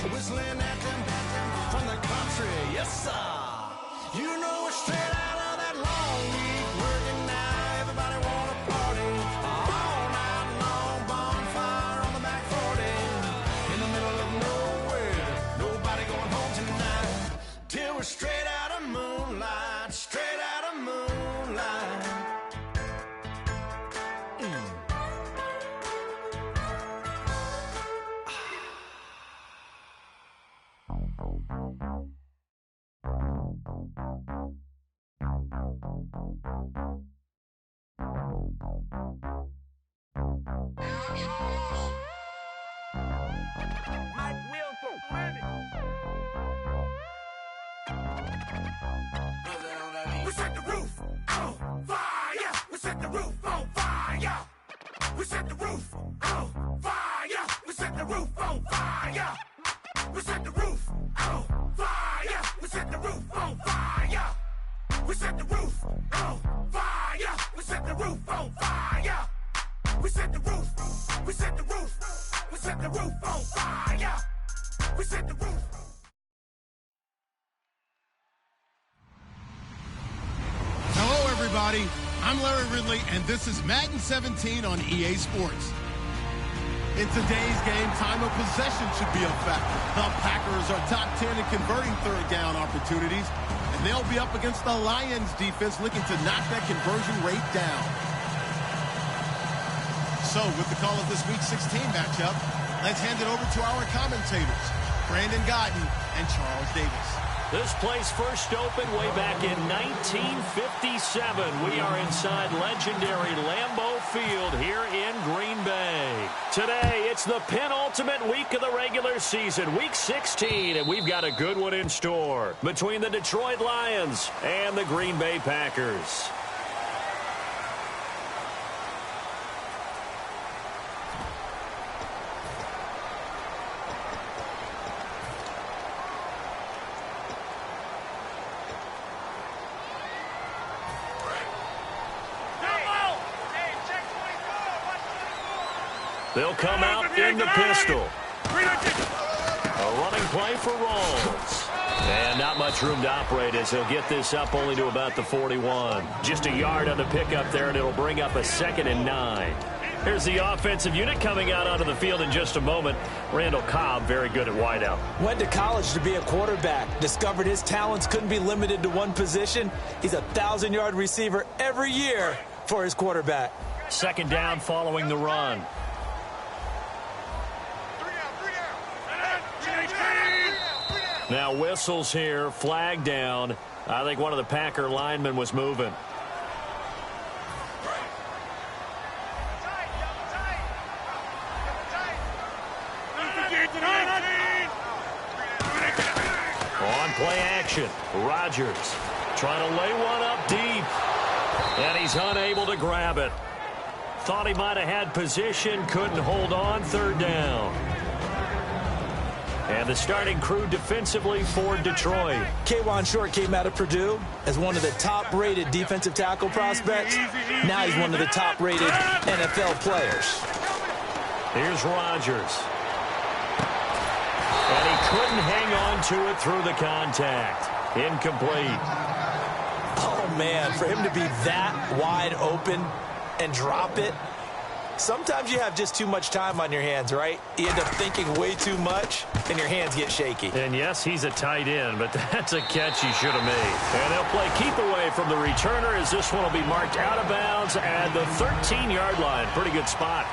whistling at them from the country. Yes, sir. You know we're straight out of that long week working now. Everybody wanna party all night long. Bonfire on the back 40 in the middle of nowhere. Nobody going home tonight till we're straight out of moonlight. Straight out of moonlight. We set the roof on fire. We set the roof on fire. We set the roof on fire. We set the roof on fire. We set the roof on fire. We set the roof on fire. We set the roof on fire. We set the roof on fire. We set the roof. We set the roof. We set the roof on fire. We set the roof. Hello, everybody. I'm Larry Ridley, and this is Madden 17 on EA Sports. In today's game, time of possession should be a factor. The Packers are top 10 in converting third down opportunities, and they'll be up against the Lions defense looking to knock that conversion rate down. So, with the call of this Week 16 matchup, let's hand it over to our commentators, Brandon Godden and Charles Davis. This place first opened way back in 1957. We are inside legendary Lambeau Field here in Green Bay. Today, it's the penultimate week of the regular season, Week 16, and we've got a good one in store between the Detroit Lions and the Green Bay Packers. They'll come out in the pistol. A running play for Rawls. And not much room to operate as he'll get this up only to about the 41. Just a yard on the pickup there, and it'll bring up a 2nd and 9. Here's the offensive unit coming out onto the field in just a moment. Randall Cobb, very good at wideout. Went to college to be a quarterback. Discovered his talents couldn't be limited to one position. He's a 1,000-yard receiver every year for his quarterback. 2nd down following the run. Now whistles here, flag down. I think one of the Packer linemen was moving. On play action, Rodgers trying to lay one up deep. And he's unable to grab it. Thought he might have had position, couldn't hold on, 3rd down. And the starting crew defensively for Detroit. K'Wan Short came out of Purdue as one of the top-rated defensive tackle prospects. Now he's one of the top-rated NFL players. Here's Rodgers. And he couldn't hang on to it through the contact. Incomplete. Oh, man, for him to be that wide open and drop it. Sometimes you have just too much time on your hands, right? You end up thinking way too much, and your hands get shaky. And, yes, he's a tight end, but that's a catch he should have made. And they'll play keep away from the returner as this one will be marked out of bounds at the 13-yard line. Pretty good spot.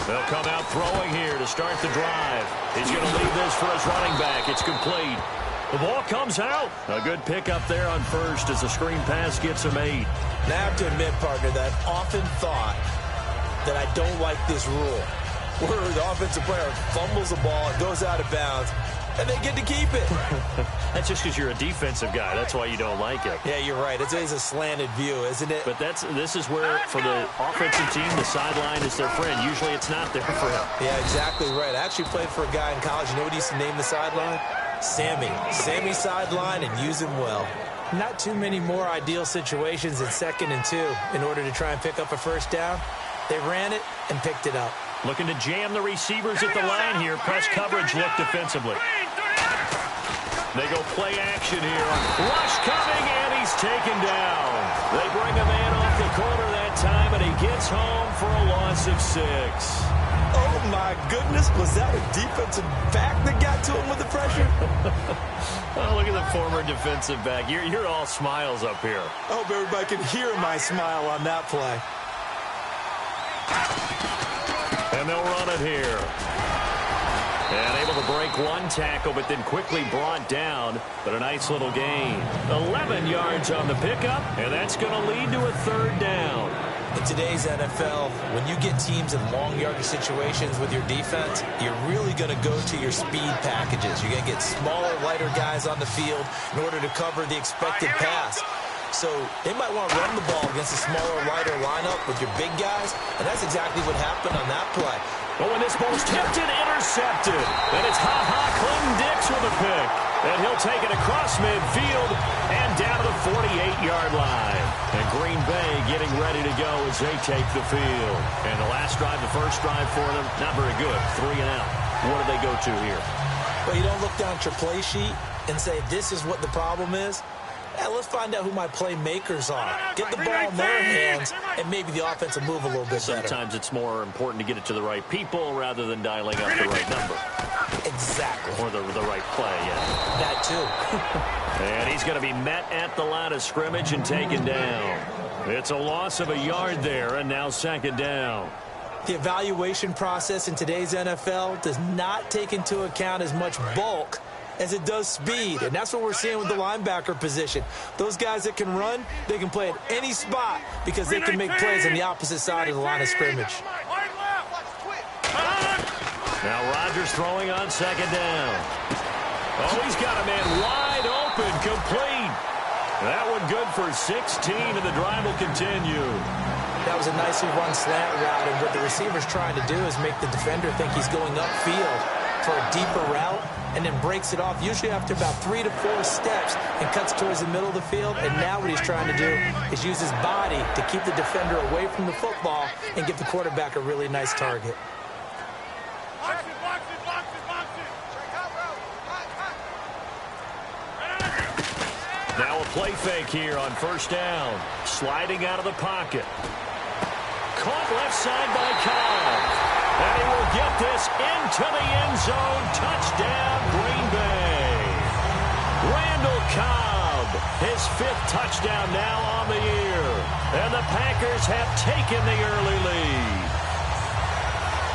They'll come out throwing here to start the drive. He's going to leave this for his running back. It's complete. The ball comes out. A good pickup there on first as the screen pass gets him 8. Now I have to admit, partner, that I've often thought that I don't like this rule, where the offensive player fumbles the ball, it goes out of bounds, and they get to keep it. That's just because you're a defensive guy. That's why you don't like it. Yeah, you're right. It's always a slanted view, isn't it? But this is where, for the offensive team, the sideline is their friend. Usually it's not there for him. Yeah, exactly right. I actually played for a guy in college. You know what he used to name the sideline? Sammy sideline and use him well. Not too many more ideal situations than 2nd and 2 in order to try and pick up a first down. They ran it and picked it up. Looking to jam the receivers at the line here. Press coverage look defensively. They go play action here. Rush coming, and he's taken down. They bring a man off the corner that time, and he gets home for a loss of 6. Oh, my goodness. Was that a defensive back that got to him with the pressure? Oh, look at the former defensive back. You're all smiles up here. I hope everybody can hear my smile on that play. And they'll run it here. And able to break one tackle, but then quickly brought down. But a nice little gain. 11 yards on the pickup, and that's going to lead to a 3rd down. In today's NFL, when you get teams in long yardage situations with your defense, you're really going to go to your speed packages. You're going to get smaller, lighter guys on the field in order to cover the expected pass. So they might want to run the ball against a smaller, lighter lineup with your big guys, and that's exactly what happened on that play. But when this ball's tipped and intercepted, and it's Clinton-Dix with a pick. And he'll take it across midfield and down to the 48-yard line. And Green Bay getting ready to go as they take the field. And the last drive, the first drive for them, not very good. 3 and out. What do they go to here? Well, you don't look down at your play sheet and say, this is what the problem is. Yeah, let's find out who my playmakers are. Get the ball in their hands, and maybe the offense will move a little bit better. Sometimes it's more important to get it to the right people rather than dialing up the right number. Exactly. Or the right play, yeah. That too. And he's going to be met at the line of scrimmage and taken down. It's a loss of a yard there, and now 2nd down. The evaluation process in today's NFL does not take into account as much bulk as it does speed, and that's what we're seeing with the linebacker position. Those guys that can run, they can play at any spot because they can make plays on the opposite side of the line of scrimmage. Now Rodgers throwing on 2nd down. Oh, he's got a man wide open, complete. That one good for 16, and the drive will continue. That was a nicely run slant route, and what the receiver's trying to do is make the defender think he's going upfield for a deeper route, and then breaks it off, usually after about 3 to 4 steps, and cuts towards the middle of the field. And now what he's trying to do is use his body to keep the defender away from the football and give the quarterback a really nice target. Now a play fake here on 1st down. Sliding out of the pocket. Caught left side by Cobb. And he will get this into the end zone. Touchdown, Green Bay. Randall Cobb, his 5th touchdown now on the year. And the Packers have taken the early lead.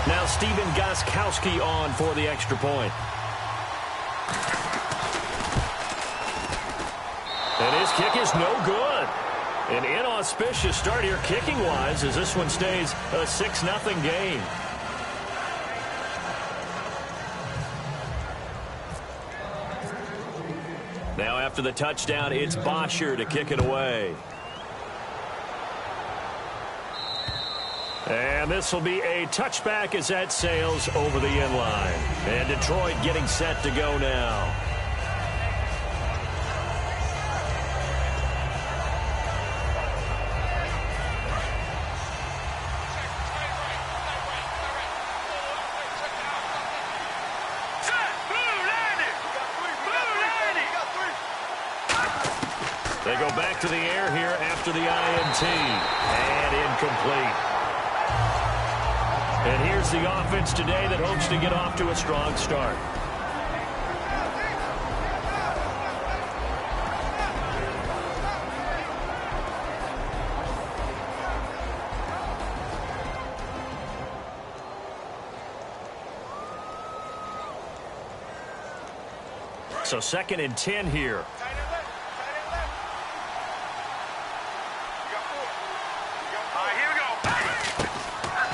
Now Steven Gostkowski on for the extra point. And his kick is no good. An inauspicious start here kicking-wise as this one stays a 6-0 game. Now after the touchdown, it's Bosher to kick it away. And this will be a touchback as that sails over the end line. And Detroit getting set to go now. They go back to the air here after the INT. And incomplete. And here's the offense today that hopes to get off to a strong start. So 2nd and 10 here.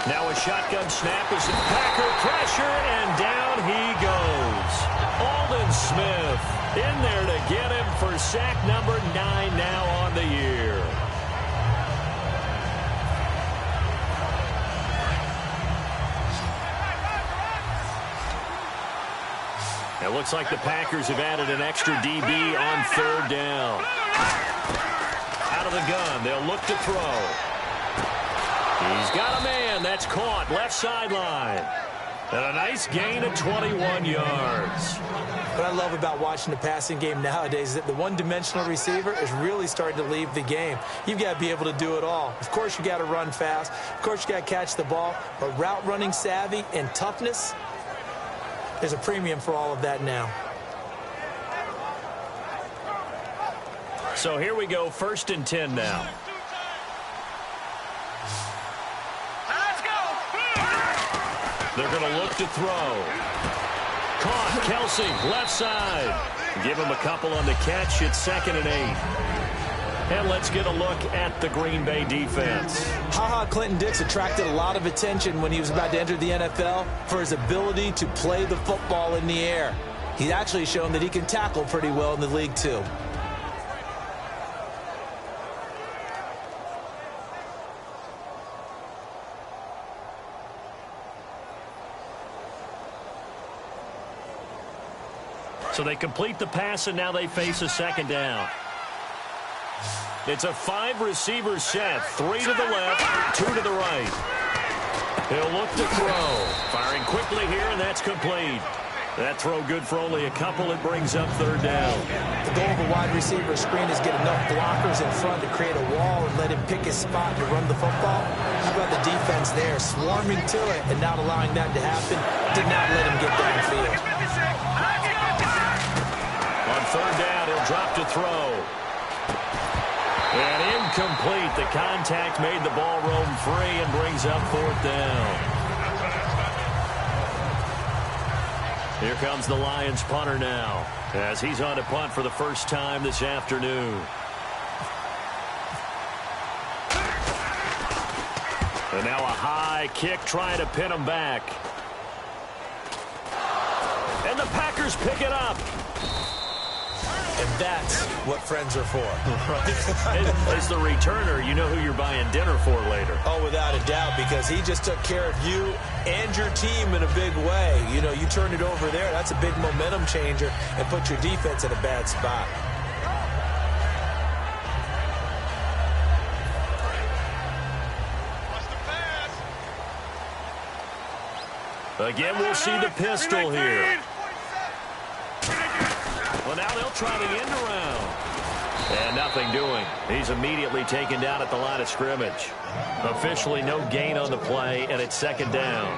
Now a shotgun snap is Packer pressure, and down he goes. Aldon Smith in there to get him for sack number 9 now on the year. It looks like the Packers have added an extra DB on third down. Out of the gun, they'll look to throw. He's got a man. That's caught. Left sideline. And a nice gain of 21 yards. What I love about watching the passing game nowadays is that the one-dimensional receiver is really starting to leave the game. You've got to be able to do it all. Of course, you got to run fast. Of course, you got to catch the ball. But route running savvy and toughness, there's a premium for all of that now. So here we go, 1st and 10 now. They're going to look to throw. Caught, Kelsey, left side. Give him a couple on the catch. It's 2nd and 8. And let's get a look at the Green Bay defense. Clinton Dix attracted a lot of attention when he was about to enter the NFL for his ability to play the football in the air. He's actually shown that he can tackle pretty well in the league, too. So they complete the pass, and now they face a 2nd down. It's a 5-receiver set. 3 to the left, 2 to the right. He'll look to throw. Firing quickly here, and that's complete. That throw good for only a couple. It brings up 3rd down. The goal of a wide receiver screen is get enough blockers in front to create a wall and let him pick his spot to run the football. How about the defense there, swarming to it and not allowing that to happen? Did not let him get downfield. On 3rd down, he'll drop to throw. And incomplete. The contact made the ball roam free and brings up 4th down. Here comes the Lions punter now, as he's on to punt for the first time this afternoon. And now a high kick trying to pin him back. And the Packers pick it up. And that's what friends are for. Right? As the returner, you know who you're buying dinner for later. Oh, without a doubt, because he just took care of you and your team in a big way. You know, you turn it over there, that's a big momentum changer and put your defense in a bad spot. Again, we'll see the pistol here. Well, now they'll try the end around. And nothing doing. He's immediately taken down at the line of scrimmage. Officially no gain on the play, and it's 2nd down.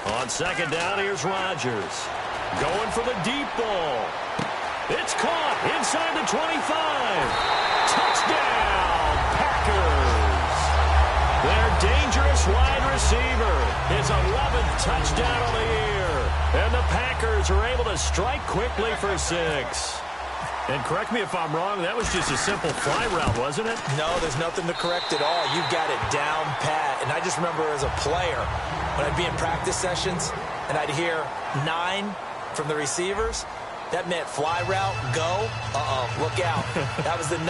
On 2nd down, here's Rodgers. Going for the deep ball. It's caught inside the 25. Touchdown, Packers. Their dangerous wide receiver, his 11th touchdown of the year. And the Packers are able to strike quickly for 6. And correct me if I'm wrong, that was just a simple fly route, wasn't it? No, there's nothing to correct at all. You've got it down pat. And I just remember as a player, when I'd be in practice sessions and I'd hear 9 from the receivers, that meant fly route, go, look out. That was the 9,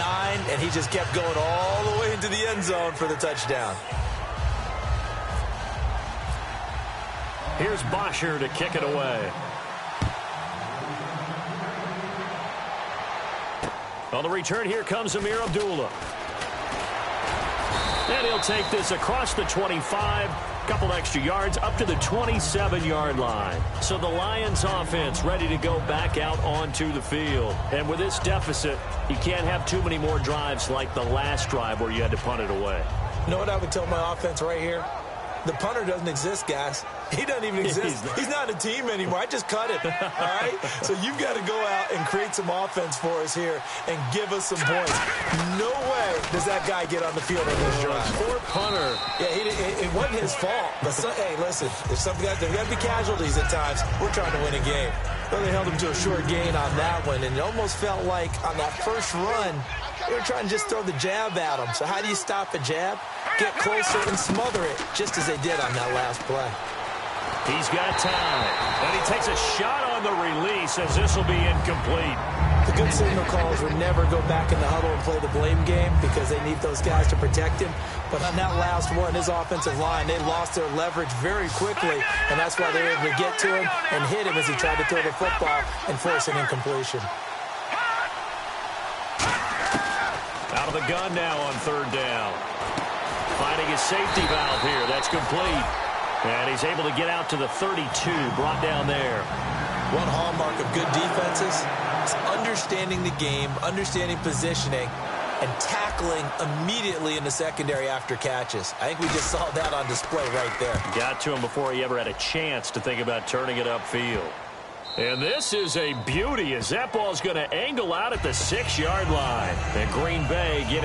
and he just kept going all the way into the end zone for the touchdown. Here's Bosher to kick it away. On the return, here comes Amir Abdullah. And he'll take this across the 25. Couple extra yards up to the 27-yard line. So the Lions offense ready to go back out onto the field. And with this deficit, you can't have too many more drives like the last drive where you had to punt it away. You know what I would tell my offense right here? The punter doesn't exist, guys. He doesn't even exist. He's not a team anymore. I just cut it, all right? So you've got to go out and create some offense for us here and give us some points. No way does that guy get on the field on this drive. Poor punter. Yeah, it wasn't his fault. But hey, listen, there's got to be casualties at times. We're trying to win a game. Well, they held him to a short gain on that one, and it almost felt like on that first run, they were trying to just throw the jab at him. So how do you stop a jab? Get closer and smother it, just as they did on that last play. He's got time. And he takes a shot on on the release as this will be incomplete. The good signal calls would never go back in the huddle and play the blame game because they need those guys to protect him. But on that last one, his offensive line, they lost their leverage very quickly, and that's why they were able to get to him and hit him as he tried to throw the football and force an incompletion. Out of the gun now on third down. Finding his safety valve here. That's complete. And he's able to get out to the 32, brought down there. One hallmark of good defenses is understanding the game, understanding positioning, and tackling immediately in the secondary after catches. I think we just saw that on display right there. Got to him before he ever had a chance to think about turning it upfield. And this is a beauty as that ball's going to angle out at the 6-yard line. And Green Bay getting